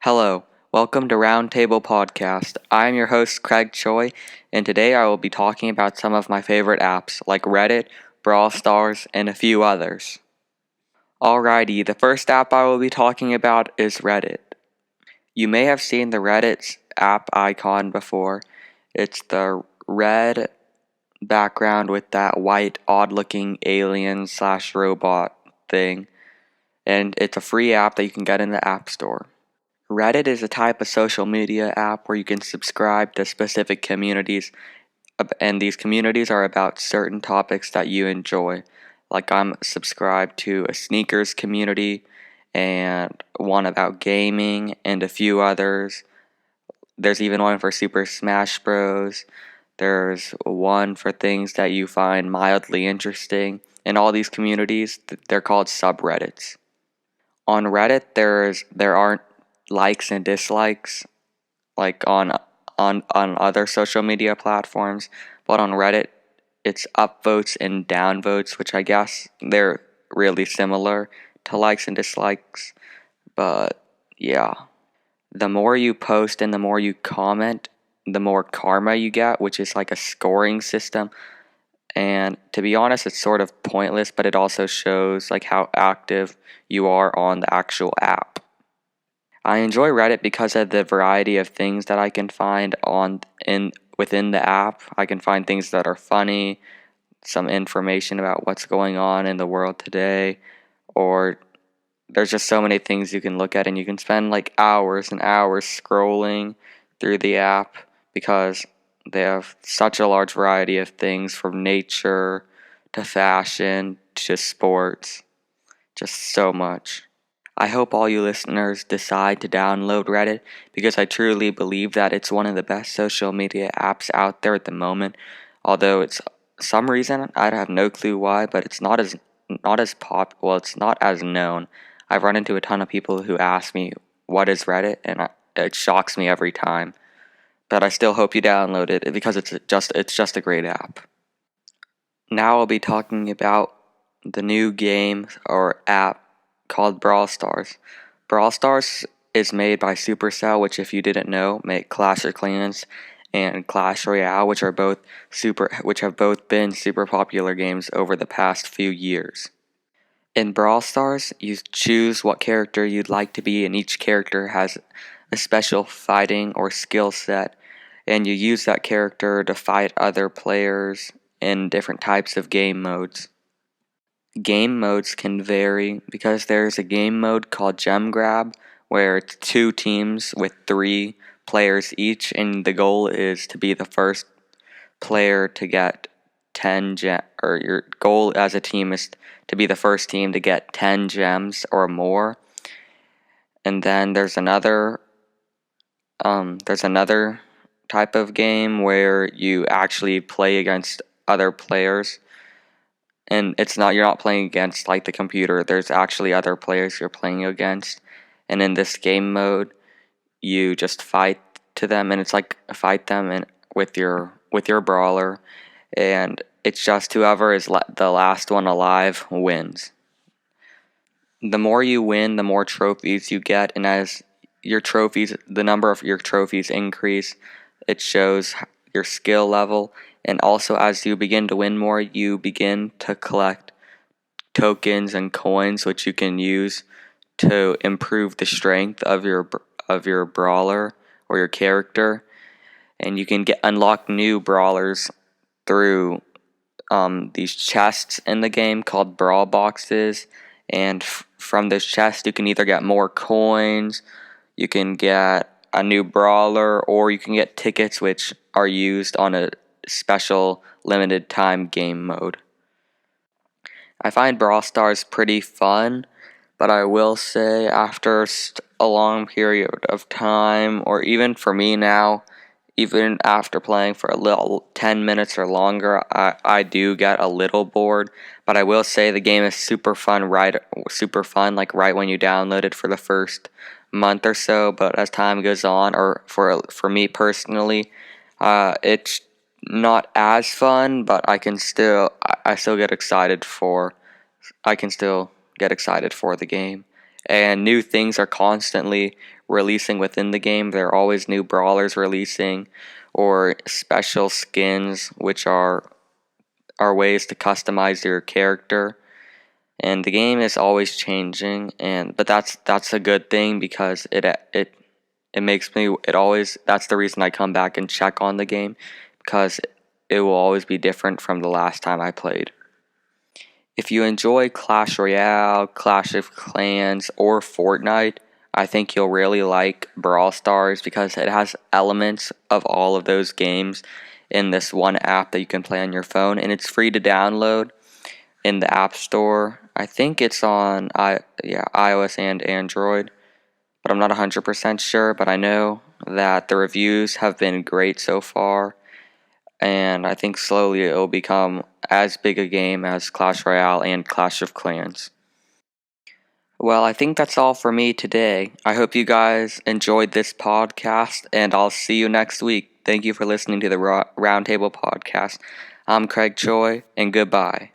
Hello, welcome to Roundtable Podcast. I am your host, Craig Choi, and today I will be talking about some of my favorite apps like Reddit, Brawl Stars, and a few others. Alrighty, the first app I will be talking about is Reddit. You may have seen the Reddit's app icon before. It's the red background with that white, odd-looking alien/robot thing, and it's a free app that you can get in the App Store. Reddit is a type of social media app where you can subscribe to specific communities, and these communities are about certain topics that you enjoy. Like I'm subscribed to a sneakers community and one about gaming and a few others. There's even one for Super Smash Bros. There's one for things that you find mildly interesting. In all these communities, they're called subreddits. On Reddit, there aren't likes and dislikes like on other social media platforms, but on Reddit it's upvotes and downvotes, which I guess they're really similar to likes and dislikes, but yeah. The more you post and the more you comment, the more karma you get, which is like a scoring system. And to be honest, it's sort of pointless, but it also shows like how active you are on the actual app. I enjoy Reddit because of the variety of things that I can find within the app. I can find things that are funny, some information about what's going on in the world today, or there's just so many things you can look at, and you can spend like hours and hours scrolling through the app because they have such a large variety of things from nature to fashion to sports, just so much. I hope all you listeners decide to download Reddit because I truly believe that it's one of the best social media apps out there at the moment. Although it's some reason I have no clue why, but it's not as it's not as known. I've run into a ton of people who ask me what is Reddit, and it shocks me every time. But I still hope you download it because it's just a great app. Now I'll be talking about the new game or app called Brawl Stars. Brawl Stars is made by Supercell, which if you didn't know, make Clash of Clans and Clash Royale, which have both been super popular games over the past few years. In Brawl Stars, you choose what character you'd like to be, and each character has a special fighting or skill set, and you use that character to fight other players in different types of game modes. Game modes can vary because there's a game mode called Gem Grab where it's two teams with 3 players each, and the goal is to be the first player to get 10 or your goal as a team is to be the first team to get 10 gems or more. And then there's another type of game where you actually play against other players, and you're not playing against like the computer. There's actually other players you're playing against, and in this game mode you just fight to them, and it's like fight them and with your brawler, and it's just whoever is the last one alive wins. The more you win, the more trophies you get, and as the number of your trophies increase, it shows your skill level. And also, as you begin to win more, you begin to collect tokens and coins, which you can use to improve the strength of your brawler or your character. And you can unlock new brawlers through these chests in the game called Brawl Boxes. And from this chest, you can either get more coins, you can get a new brawler, or you can get tickets, which are used on a special limited time game mode. I find Brawl Stars pretty fun, but I will say after a long period of time, or even for me now, even after playing for a little 10 minutes or longer, I do get a little bored. But I will say the game is super fun like right when you download it for the first month or so. But as time goes on, or for me personally, it's not as fun. But I still get excited for the game. and new things are constantly releasing within the game. There are always new brawlers releasing, or special skins, which are ways to customize your character. And the game is always changing, but that's a good thing, because it makes me it always that's the reason I come back and check on the game, because it will always be different from the last time I played. If you enjoy Clash Royale, Clash of Clans, or Fortnite, I think you'll really like Brawl Stars, because it has elements of all of those games in this one app that you can play on your phone, and it's free to download in the App Store. I think it's on iOS and Android, but I'm not 100% sure. But I know that the reviews have been great so far, and I think slowly it will become as big a game as Clash Royale and Clash of Clans. Well, I think that's all for me today. I hope you guys enjoyed this podcast, and I'll see you next week. Thank you for listening to the Roundtable Podcast. I'm Craig Choi, and goodbye.